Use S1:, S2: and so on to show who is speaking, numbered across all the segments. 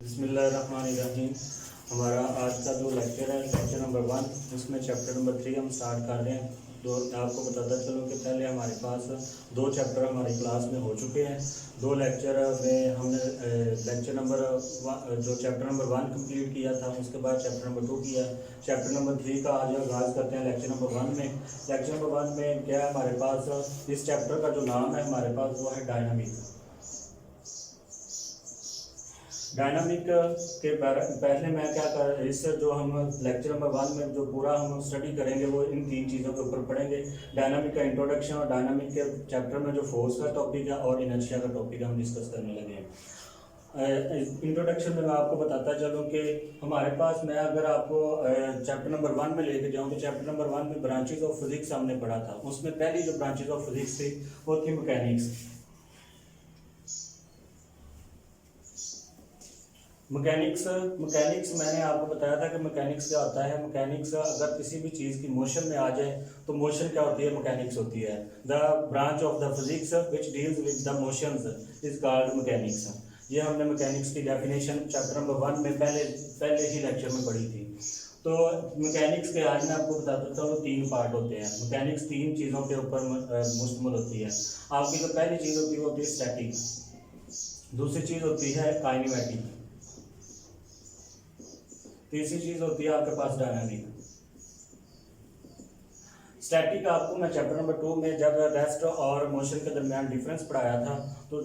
S1: बिस्मिल्लाहिर्रहमानिर्रहीम। हमारा आज का जो लेक्चर है लेक्चर नंबर 1, उसमें चैप्टर नंबर 3 हम स्टार्ट कर रहे हैं। तो आपको बताता चलूँ कि पहले हमारे पास 2 चैप्टर हमारी क्लास में हो चुके हैं। 2 लेक्चर में हमने लेक्चर नंबर जो चैप्टर नंबर 1 कंप्लीट किया था, उसके बाद चैप्टर नंबर 2 किया। चैप्टर नंबर 3 का आज आगाज़ करते हैं लेक्चर नंबर 1 में। लेक्चर नंबर 1 में क्या है हमारे पास, इस चैप्टर का जो नाम है हमारे पास वो है डायनामिक। डायनामिक के पहले मैं क्या कर इस जो हम लेक्चर नंबर 1 में जो पूरा हम स्टडी करेंगे वो इन 3 चीज़ों के ऊपर पढ़ेंगे। डायनामिक का इंट्रोडक्शन और डायनामिक के चैप्टर में जो फोर्स का टॉपिक है और इनर्शिया का टॉपिक हम डिस्कस करने लगे हैं। इंट्रोडक्शन में मैं आपको बताता चलूँ कि हमारे पास, मैं अगर आपको चैप्टर नंबर 1 में लेके जाऊँ तो चैप्टर नंबर 1 में ब्रांचेज ऑफ फिजिक्स हमने पढ़ा था। उसमें पहली जो ब्रांचेज ऑफ फिजिक्स थी वो थी मैकेनिक्स। मैकेनिक्स मैंने आपको बताया था कि मैकेनिक्स क्या होता है। मैकेनिक्स अगर किसी भी चीज़ की मोशन में आ जाए तो मोशन क्या होती है, मैकेनिक्स होती है। The branch of the physics which deals with the motions is called mechanics. ये हमने मैकेनिक्स की डेफिनेशन चैप्टर नंबर 1 में पहले ही लेक्चर में पढ़ी थी। तो मैकेनिक्स के आज मैं आपको बताता हूँ 3 पार्ट होते हैं। मैकेनिक्स 3 चीज़ों के ऊपर मुश्तमिल होती है। आपकी जो पहली चीज़ होती है वो होती है स्टैटिक, दूसरी चीज़ होती है काइनेमेटिक, तीसरी चीज होती है आपके पास डायनामिक। स्टैटिक आपको मैं चैप्टर नंबर 2 में जब रेस्ट और मोशन के दरमियान डिफरेंस पढ़ाया था तो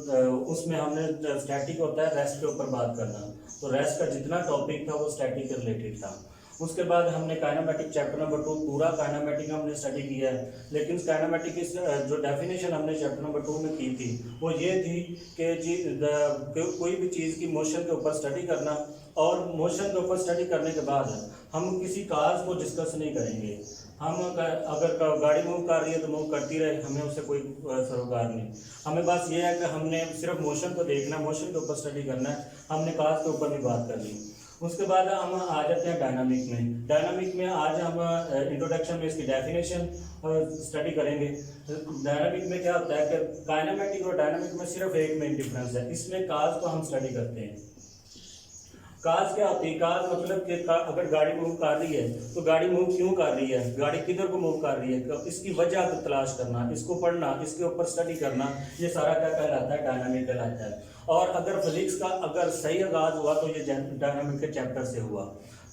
S1: उसमें हमने स्टैटिक होता है रेस्ट के ऊपर बात करना, तो रेस्ट का जितना टॉपिक था वो स्टैटिक के रिलेटेड था। उसके बाद हमने काइनेमेटिक चैप्टर नंबर 2 पूरा काइनेमेटिक हमने स्टडी किया है। लेकिन काइनेमेटिक की जो डेफिनेशन हमने चैप्टर नंबर 2 में की थी वो ये थी कि कोई भी चीज़ की मोशन के ऊपर स्टडी करना, और मोशन के ऊपर स्टडी करने के बाद हम किसी काज को डिस्कस नहीं करेंगे। हम अगर गाड़ी मूव कर रही है तो मूव करती रहे, हमें उससे कोई सरोकार नहीं। हमें बस ये है कि हमने सिर्फ मोशन को देखना, मोशन के ऊपर स्टडी करना है। हमने काज के ऊपर भी बात कर ली। उसके बाद हम आ जाते हैं डायनामिक में। डायनामिक में आज हम इंट्रोडक्शन में इसकी डेफिनेशन स्टडी करेंगे। डायनामिक में क्या होता है कि काइनेमेटिक और डायनामिक में सिर्फ एक मेन डिफरेंस है, इसमें काज को हम स्टडी करते हैं। काज क्या होती है, काज मतलब कि अगर गाड़ी मूव कर रही है तो गाड़ी मूव क्यों कर रही है, गाड़ी किधर को मूव कर रही है, इसकी वजह को तलाश करना, इसको पढ़ना, इसके ऊपर स्टडी करना, ये सारा क्या कहलाता है, डायनामिक कहलाता है। और अगर फिजिक्स का अगर सही आगाज हुआ तो ये डायनामिक के चैप्टर से हुआ।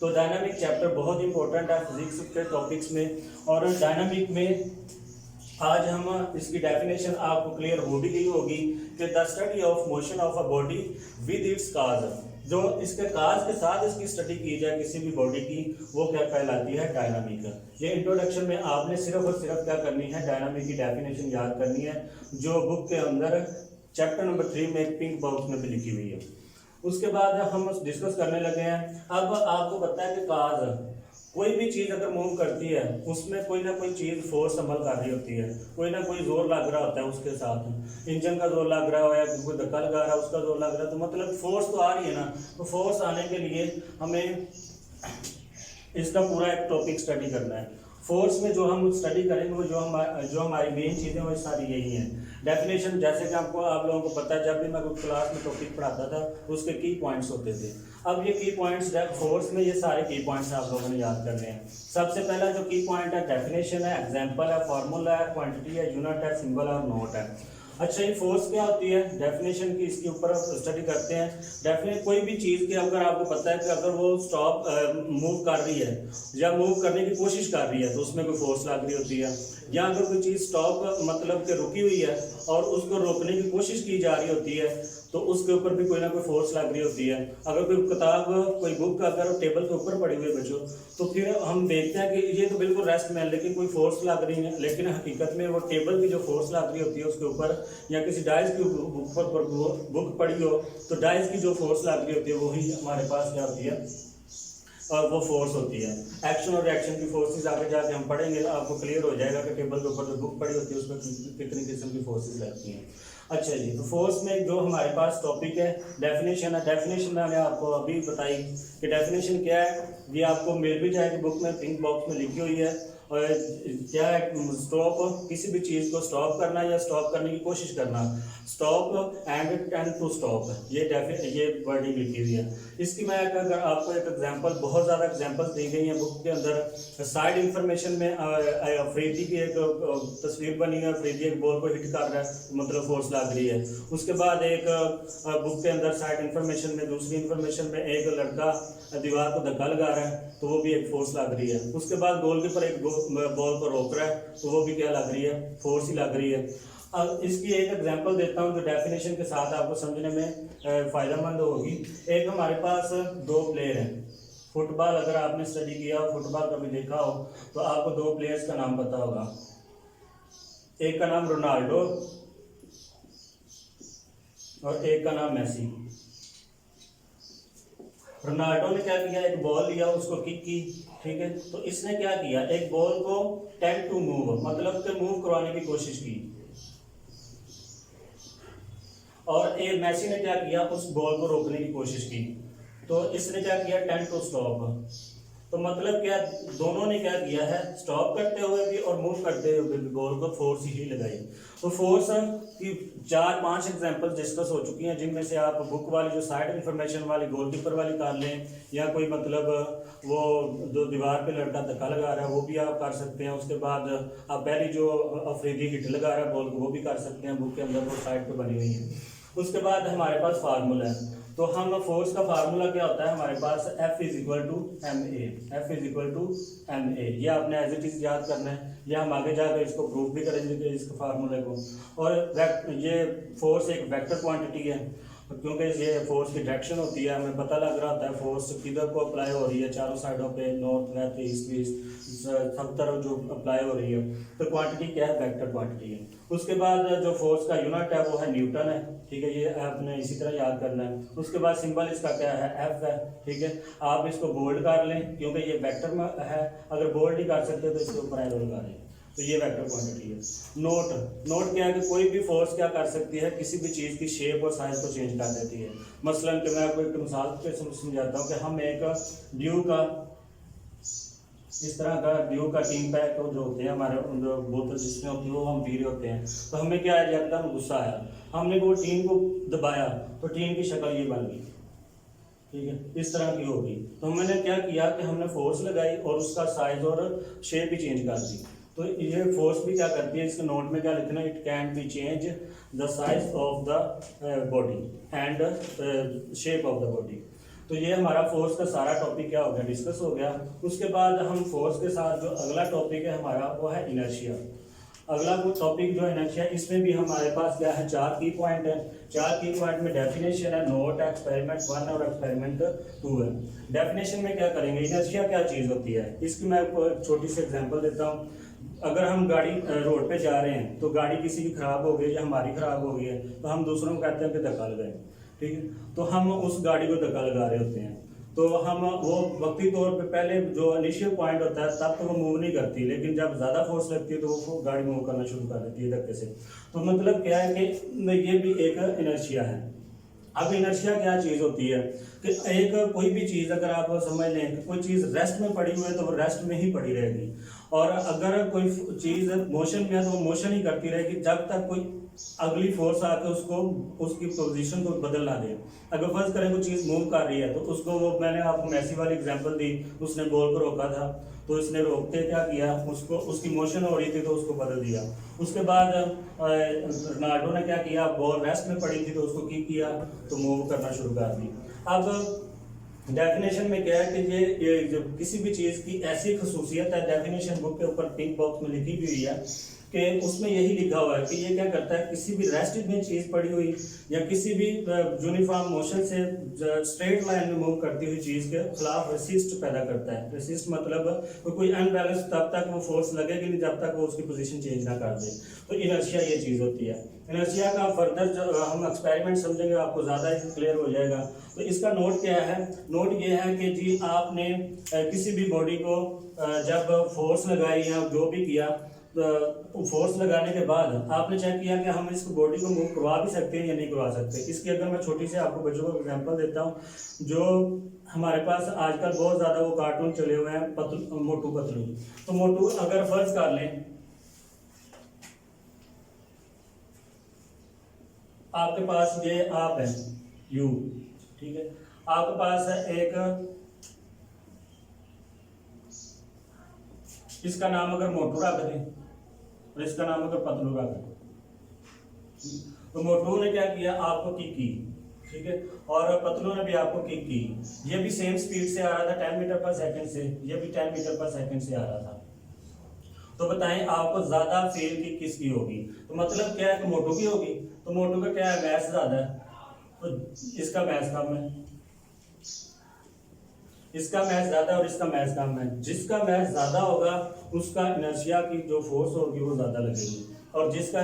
S1: तो डायनामिक चैप्टर बहुत इंपॉर्टेंट है फिजिक्स के टॉपिक्स में। और डायनामिक में आज हम इसकी डेफिनेशन आपको क्लियर हो भी गई होगी कि the study of motion of a body with its cause, जो इसके काज के साथ इसकी स्टडी की जाए किसी भी बॉडी की, वो क्या कहलाती है, डायनामिक। ये इंट्रोडक्शन में आपने सिर्फ और सिर्फ क्या करनी है, डायनामिक की डेफिनेशन याद करनी है, जो बुक के अंदर चैप्टर नंबर 3 में पिंक बॉक्स में भी लिखी हुई है। उसके बाद हम डिस्कस करने लगे हैं। अब आपको पता है कि काज, कोई भी चीज़ अगर मूव करती है उसमें कोई ना कोई चीज़ फोर्स अमल कर रही होती है, कोई ना कोई जोर लग रहा होता है उसके साथ। इंजन का जोर लग रहा है, कोई धक्का लगा रहा है, उसका जोर लग रहा है, तो मतलब फोर्स तो आ रही है ना। तो फोर्स आने के लिए हमें इसका पूरा एक टॉपिक स्टडी करना है। फोर्स में जो हम स्टडी करेंगे वो जो हमारी मेन चीज़ें वो सारी यही हैं। डेफिनेशन जैसे कि आप लोगों को पता है, जब भी मैं क्लास में टॉपिक पढ़ाता था उसके की पॉइंट्स होते थे। अब ये की पॉइंट्स फोर्स में ये सारे की पॉइंट्स आप लोगों ने याद करने हैं। सबसे पहला जो की पॉइंट है डेफिनेशन है, एग्जांपल है, फार्मूला है, क्वांटिटी है, यूनिट है, सिंबल है और नोट है। अच्छा, ये फोर्स क्या होती है, डेफिनेशन की इसके ऊपर स्टडी करते हैं। डेफिनेट कोई भी चीज़ की अगर आपको पता है कि अगर वो स्टॉप मूव कर रही है या मूव करने की कोशिश कर रही है तो उसमें कोई फोर्स लग रही होती है। या अगर कोई चीज़ स्टॉप मतलब कि रुकी हुई है और उसको रोकने की कोशिश की जा रही होती है तो उसके ऊपर भी कोई ना कोई फोर्स लग रही होती है। अगर कोई किताब, कोई बुक अगर टेबल के ऊपर पड़ी हुई है बच्चों, तो फिर हम देखते हैं कि ये तो बिल्कुल रेस्ट में है लेकिन कोई फोर्स लग रही है, लेकिन हकीकत में वो टेबल की जो फोर्स लग रही होती है उसके ऊपर, या किसी डाइस की बुक पड़ी हो तो डाइस की जो फोर्स लग रही होती है वही हमारे पास क्या होती है, और वो फोर्स होती है। एक्शन और रिएक्शन की फोर्सेस आगे जाके हम पढ़ेंगे, आपको क्लियर हो जाएगा कि टेबल के ऊपर जो बुक पड़ी होती है उसमें कितनी किस्म की फोर्सेस लगती हैं। अच्छा जी, तो फोर्स में जो हमारे पास टॉपिक है डेफिनेशन है। डेफिनेशन मैंने आपको अभी बताई कि डेफिनेशन क्या है, ये आपको मिल भी जाएगी बुक में, पिंक बॉक्स में लिखी हुई है। क्या है, स्टॉप, किसी भी चीज़ को स्टॉप करना या स्टॉप करने की कोशिश करना, स्टॉप एंड टू स्टॉप, ये वर्डिंग लिखी हुई है। इसकी मैं अगर आपको एक एग्जांपल, बहुत ज़्यादा एग्जांपल्स दी गई हैं बुक के अंदर। साइड इंफॉर्मेशन में अफरीदी की एक तस्वीर बनी है, अफरीदी एक बॉल को हिट कर रहा है, मतलब फोर्स लग रही है। उसके बाद एक बुक के अंदर साइड इंफॉर्मेशन में, दूसरी इंफॉर्मेशन में एक लड़का दीवार को धक्का लगा रहा है, तो वो भी एक फोर्स लग रही है। उसके बाद गोलकीपर एक बॉल को रोक रहा है, तो वो भी क्या लग रही है, फोर्स ही लग रही है। अब इसकी एक एग्जांपल देता हूँ जो डेफिनेशन के साथ आपको समझने में फ़ायदेमंद होगी। एक हमारे पास दो प्लेयर हैं, फुटबॉल अगर आपने स्टडी किया हो, फुटबॉल कभी देखा हो, तो आपको दो प्लेयर्स का नाम पता होगा। एक का नाम रोनाल्डो और एक का नाम मेसी। रोनाल्डो ने क्या किया, एक बॉल लिया, उसको किक की, ठीक है। तो इसने क्या किया, एक बॉल को टेंड टू मूव, मतलब कि मूव करवाने की कोशिश की। और एक मेसी ने क्या किया, उस बॉल को रोकने की कोशिश की। तो इसने क्या किया, टेंड टू स्टॉप। तो मतलब क्या, दोनों ने क्या किया है, स्टॉप करते हुए भी और मूव करते हुए भी बॉल को फोर्स ही लगाई। तो फोर्स की 4-5 एग्जांपल डिस्कस हो चुकी हैं, जिनमें से आप बुक वाली जो साइड इंफॉर्मेशन वाली गोलकीपर वाली कर लें, या कोई मतलब वो जो दीवार पे लड़का धक्का लगा रहा है वो भी आप कर सकते हैं। उसके बाद आप पहली जो अफरीदी हिट लगा रहा है बॉल को, वो भी कर सकते हैं, बुक के अंदर वो साइड पे बनी हुई है। उसके बाद हमारे पास फार्मूला है। तो हम फोर्स का फार्मूला क्या होता है हमारे पास, F is equal to MA, F is equal to MA। ये आपने एज इट इज याद करना है, ये हम आगे जाकर इसको प्रूफ भी करेंगे इसके फार्मूले को। और ये फोर्स एक वेक्टर क्वांटिटी है, क्योंकि ये फोर्स की डायरेक्शन होती है, हमें पता लग रहा होता है फोर्स किधर को अप्लाई हो रही है, चारों साइडों पे, नॉर्थ वेस्ट ईस्ट वेस्ट सब तरफ जो अप्लाई हो रही है। तो क्वांटिटी क्या है, वेक्टर क्वांटिटी है। उसके बाद जो फोर्स का यूनिट है वो है न्यूटन है, ठीक है, ये आपने इसी तरह याद करना है। उसके बाद सिंबल इसका क्या है, F है, ठीक है। आप इसको बोल्ड कर लें क्योंकि ये वेक्टर में है, अगर बोल्ड नहीं कर सकते तो इसके ऊपर एरो लगा दें। तो ये वेक्टर क्वांटिटी है। नोट क्या है कि कोई भी फोर्स क्या कर सकती है, किसी भी चीज़ की शेप और साइज को चेंज कर देती है। मसलन कि मैं आपको एक मिसाल पे समझाता हूँ कि हम एक ड्यू का, इस तरह का ड्यू का टीम पैक जो होते हैं हमारे बोतल जिसमें होती है वो हम पी रहे होते हैं। तो हमें क्या है, एकदम गुस्सा आया, हमने वो टीन को दबाया तो टीन की शक्ल ये बन गई, ठीक है, इस तरह की होगी। तो मैंने क्या किया कि हमने फोर्स लगाई और उसका साइज और शेप भी चेंज कर दी। तो ये फोर्स भी क्या करती है, इसके नोट में क्या लिखना है, it can be change the size of the body and shape of the body. तो ये हमारा फोर्स का सारा टॉपिक क्या हो गया, डिस्कस हो गया। उसके बाद हम फोर्स के साथ जो अगला टॉपिक है हमारा वो है इनर्शिया। अगला वो टॉपिक जो इनर्शिया, इसमें भी हमारे पास क्या है, 4 की पॉइंट है। 4 की पॉइंट में डेफिनेशन है, नोट, एक्सपेरिमेंट 1 और एक्सपेरिमेंट 2 है। डेफिनेशन में क्या करेंगे, इनर्शिया क्या चीज़ होती है, इसकी मैं आपको एक छोटी सी एग्जांपल देता हूँ। अगर हम गाड़ी रोड पे जा रहे हैं, तो गाड़ी किसी की खराब हो गई या हमारी खराब हो गई है, तो हम दूसरों को कहते हैं कि धक्का लगाएं, ठीक है। तो हम उस गाड़ी को धक्का लगा रहे होते हैं, तो हम वो वक्ती तौर पे पहले जो इनिशियल पॉइंट होता है तब तो वो मूव नहीं करती, लेकिन जब ज़्यादा फोर्स लगती है तो वो गाड़ी मूव करना शुरू कर देती है धक्के से। तो मतलब क्या है कि ये भी एक इनर्शिया है। अब इनर्शिया क्या चीज़ होती है कि एक कोई भी चीज़ अगर आप समझ लें कि कोई चीज़ रेस्ट में पड़ी हुई है तो वो रेस्ट में ही पड़ी रहेगी, और अगर कोई चीज़ मोशन में है तो वो मोशन ही करती रहेगी जब तक कोई अगली फोर्स आकर उसको उसकी पोजीशन को बदल ना दे। अगर फर्ज करें कोई चीज़ मूव कर रही है तो उसको, वो मैंने आपको मेसी वाली एग्जांपल दी, उसने बॉल को रोका था, तो इसने रोकते क्या किया, उसको उसकी मोशन हो रही थी तो उसको बदल दिया। उसके बाद रोनाल्डो ने क्या किया, बॉल रेस्ट में पड़ी थी तो उसको किया तो मूव करना शुरू कर दी। अब डेफिनेशन में क्या है कि ये जो किसी भी चीज़ की ऐसी खसूसियत है, डेफिनेशन बुक के ऊपर पिंक बॉक्स में लिखी हुई है कि उसमें यही लिखा हुआ है कि ये क्या करता है, किसी भी रेस्टेड में चीज़ पड़ी हुई या किसी भी यूनिफॉर्म मोशन से स्ट्रेट लाइन में मूव करती हुई चीज़ के खिलाफ रेसिस्ट पैदा करता है। रेसिस्ट मतलब कोई अनबैलेंस, तब तक वो फोर्स लगेगी नहीं जब तक वो उसकी पोजीशन चेंज ना कर दे। तो इनर्शिया ये चीज़ होती है। इनर्शिया का फर्दर जब हम एक्सपेरिमेंट समझेंगे आपको ज़्यादा क्लियर हो जाएगा। तो इसका नोट क्या है, नोट ये है कि जी आपने किसी भी बॉडी को जब फोर्स लगाई या जो भी किया फोर्स लगाने के बाद आपने चेक किया कि हम इसको बॉडी को मूव करवा भी सकते हैं या नहीं करवा सकते। इसकी अगर मैं छोटी सी आपको बच्चों को एग्जांपल देता हूँ, जो हमारे पास आजकल बहुत ज़्यादा वो कार्टून चले हुए हैं मोटू पतलू। तो मोटू अगर फर्ज कर लें आपके पास ये आप है यू, ठीक है, आपके पास है एक, इसका नाम अगर मोटू रख दें और इसका नाम अगर पतलू रख दें, तो मोटू ने क्या किया, आपको किक की, ठीक है, और पतलू ने भी आपको किक की। ये भी सेम स्पीड से आ रहा था 10 मीटर पर सेकंड से, ये भी 10 मीटर पर सेकंड से आ रहा था। तो बताएं आपको ज्यादा फेल की किसकी होगी? तो मतलब क्या है कि मोटू की होगी। तो मोटू का क्या है, मैथ ज्यादा है, तो इसका मैथ कम है, इसका मैथ ज्यादा और इसका मैथ कम है। जिसका मैथ ज्यादा होगा उसका इनर्शिया की जो फोर्स होगी वो ज्यादा लगेगी, और जिसका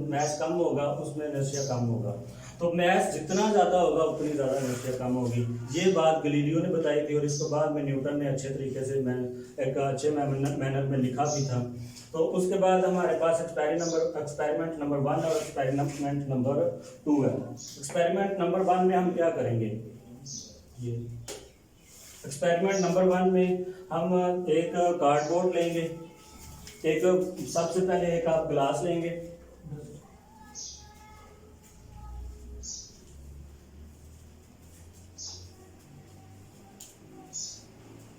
S1: मैथ कम होगा उसमें इनर्शिया कम होगा। तो मैथ जितना ज्यादा होगा उतनी ज्यादा इनर्शिया कम होगी। ये बात गलीलियो ने बताई थी, और इसको बाद में न्यूटन ने अच्छे तरीके से एक अच्छे मैनर में लिखा भी था। तो उसके बाद हमारे पास एक्सपेरिमेंट नंबर 1 और एक्सपेरिमेंट नंबर 2 है। एक्सपेरिमेंट नंबर 1 में हम क्या करेंगे, ये एक्सपेरिमेंट नंबर 1 में हम एक कार्डबोर्ड लेंगे, एक सबसे पहले एक आप ग्लास लेंगे,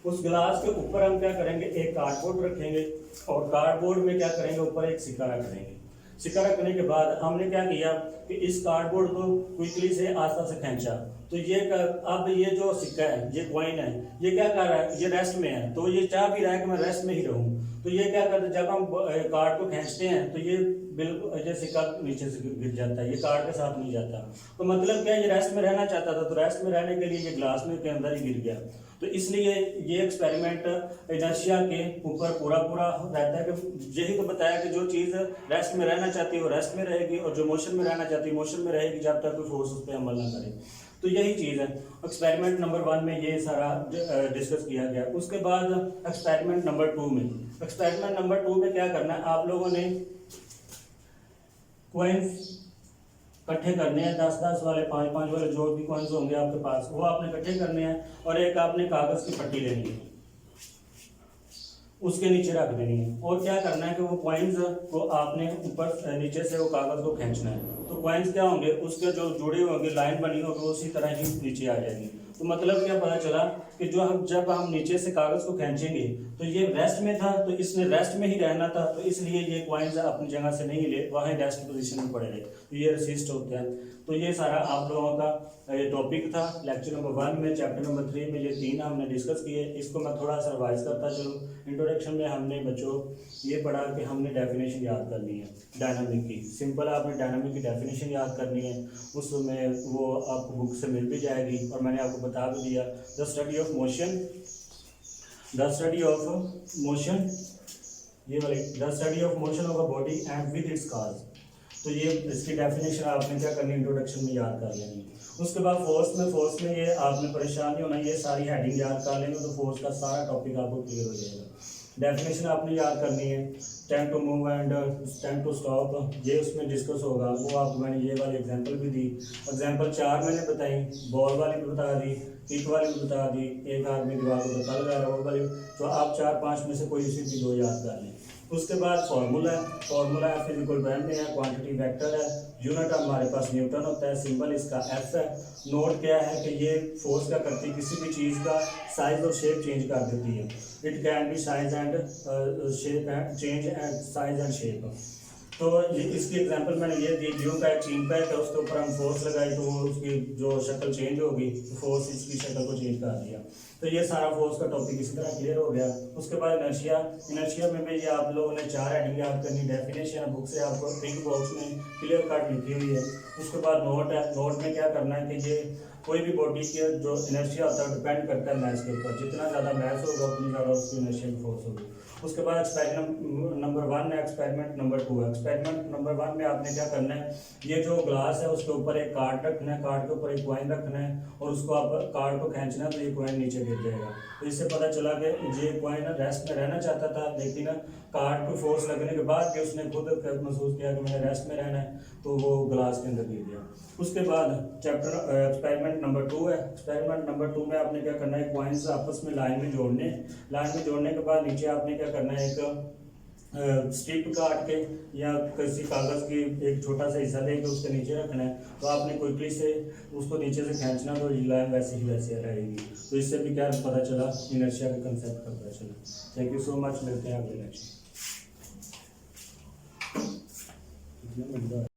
S1: उस ग्लास के ऊपर हम क्या करेंगे, एक कार्डबोर्ड रखेंगे, और कार्डबोर्ड में क्या करेंगे, ऊपर एक सिक्का रख देंगे। सिक्का रखने के बाद हमने क्या किया कि इस कार्डबोर्ड को क्विकली से आस्ता से खींचा। तो ये अब ये जो सिक्का है, ये कॉइन है, ये क्या कर रहा है, ये रेस्ट में है, तो ये चाह भी रहा है कि मैं रेस्ट में ही रहूं। तो ये क्या करते हैं, जब हम कार्ड को खींचते हैं तो ये बिल्कुल ये सिक्का नीचे से गिर जाता है, ये कार्ड के साथ नहीं जाता। तो मतलब क्या, ये रेस्ट में रहना चाहता था, तो रेस्ट में रहने के लिए ये ग्लास में के अंदर ही गिर गया। तो इसलिए ये एक्सपेरिमेंट इनर्शिया के ऊपर पूरा रहता है कि यही तो बताया कि जो चीज़ रेस्ट में रहना चाहती है वो रेस्ट में रहेगी, और जो मोशन में रहना चाहती है मोशन में रहेगी, जब तक कोई फोर्स उस पर अमल ना करे। तो यही चीज़ है एक्सपेरिमेंट नंबर 1 में ये सारा डिस्कस किया गया। उसके बाद एक्सपेरिमेंट नंबर 2 में, एक्सपेरिमेंट नंबर 2 में क्या करना है, आप लोगों ने कॉइन्स इकट्ठे करने हैं, 10-10 वाले, 5-5 वाले, जो भी कॉइन्स होंगे आपके पास वो आपने इकट्ठे करने हैं, और एक आपने कागज की पट्टी लेनी है, उसके नीचे रख देनी है, और क्या करना है कि वो कॉइन्स को आपने ऊपर नीचे से वो कागज को खींचना है। तो कॉइन्स क्या होंगे, उसके जो जुड़े होंगे, लाइन बनी होगी, वो उसी तरह ही नीचे आ जाएगी। तो मतलब क्या पता चला कि जब हम नीचे से कागज को खींचेंगे तो ये रेस्ट में था, तो इसने रेस्ट में ही रहना था, तो इसलिए ये कॉइन्स अपनी जगह से नहीं हिले, वहीं रेस्ट पोजीशन में पड़े रहे, तो ये रेसिस्ट होते हैं। तो ये सारा आप लोगों का ये टॉपिक था लेक्चर नंबर 1 में। चैप्टर नंबर 3 में ये 3 हमने डिस्कस किए। इसको मैं थोड़ा सा रिवाइज करता चलूँ। इंट्रोडक्शन में हमने बच्चों ये पढ़ा कि हमने डेफिनेशन याद करनी है डायनामिक की। सिंपल आपने डायनामिक की डेफिनेशन याद करनी है, उसमें वो आपको बुक से मिल भी जाएगी, और मैंने आपको बता भी दिया द स्टडी ऑफ मोशन, ये वाली the study of motion of a body and with its cause. तो ये इसकी डेफिनेशन आपने क्या करनी, इंट्रोडक्शन में याद कर लेनी। उसके बाद फोर्स में ये आपने परेशान नहीं होना, ये सारी हेडिंग याद कर लेंगे तो फोर्स का सारा टॉपिक आपको क्लियर हो जाएगा। डेफिनेशन आपने याद करनी है, time to move and time to stop, ये उसमें डिस्कस होगा। वो आपको मैंने ये वाली एग्जांपल भी दी, एग्जांपल 4 मैंने बताई, बॉल वाली भी बता दी, किक वाली भी बता दी, एक आदमी दीवार को बता लगा रहा है वो वाली। तो आप 4-5 में से कोई सी भी 2 याद कर लें। उसके बाद formula F equal to m है, क्वांटिटी वेक्टर है, यूनिट हमारे पास न्यूटन होता है, सिंबल इसका F है। नोट क्या है कि ये फोर्स क्या करती है, किसी भी चीज़ का साइज और शेप चेंज कर देती है। It can be size and shape and change and size and shape. तो इसकी एग्जांपल मैंने ये दी, ड्यू का एक चीन पैक है, उसके ऊपर हम फोर्स लगाई तो वो उसकी जो शक्ल चेंज होगी, तो फोर्स इसकी शक्ल को चेंज कर दिया। तो ये सारा फोर्स का टॉपिक इसी तरह क्लियर हो गया। उसके बाद इनर्शिया में भी ये आप लोगों ने 4 हेडिंग याद करनी। डेफिनेशन बुक से आपको पिंक बॉक्स में क्लियर कट लिखी हुई है। उसके बाद नोट है, नोट में क्या करना है कि ये कोई भी बॉडी के जो इनर्शिया होता है डिपेंड करता है मैथ के ऊपर, जितना ज़्यादा मैथ होगा उतनी ज़्यादा उसकी इनर्शियल फोर्स होगी। उसके बाद एक्सपेरिमेंट नंबर 1 है, एक्सपेरिमेंट नंबर 2 है। एक्सपेरिमेंट नंबर 1 में आपने क्या करना है, ये जो ग्लास है उसके ऊपर एक कार्ड रखना है, कार्ड के ऊपर एक कॉइन रखना है और उसको आप कार्ड को खींचना है तो ये कॉइन नीचे गिर जाएगा। तो इससे पता चला कि ये कॉइन रेस्ट में रहना चाहता था, लेकिन कार्ड को फोर्स लगने के बाद भी उसने खुद महसूस किया कि मैंने रेस्ट में रहना है, तो वो ग्लास के अंदर गिर गया। उसके बाद चैप्टर एक्सपेरिमेंट नंबर 2 है। एक्सपेरिमेंट नंबर 2 में आपने क्या करना है, कॉइन्स आपस में लाइन में जोड़ने, लाइन में जोड़ने के बाद नीचे आपने क्या करना है, एक स्ट्रिप काट के या किसी कागज़ की एक छोटा सा हिस्सा लेके उसके नीचे रखना है। तो आपने क्विकली से उसको नीचे से खींचना तो लाइन वैसे ही वैसे रहेगी। तो इससे भी क्या पता चला, इनर्शिया के कंसेप्ट का पता चला। थैंक यू सो मच, मिलते हैं अगले लेक्चर।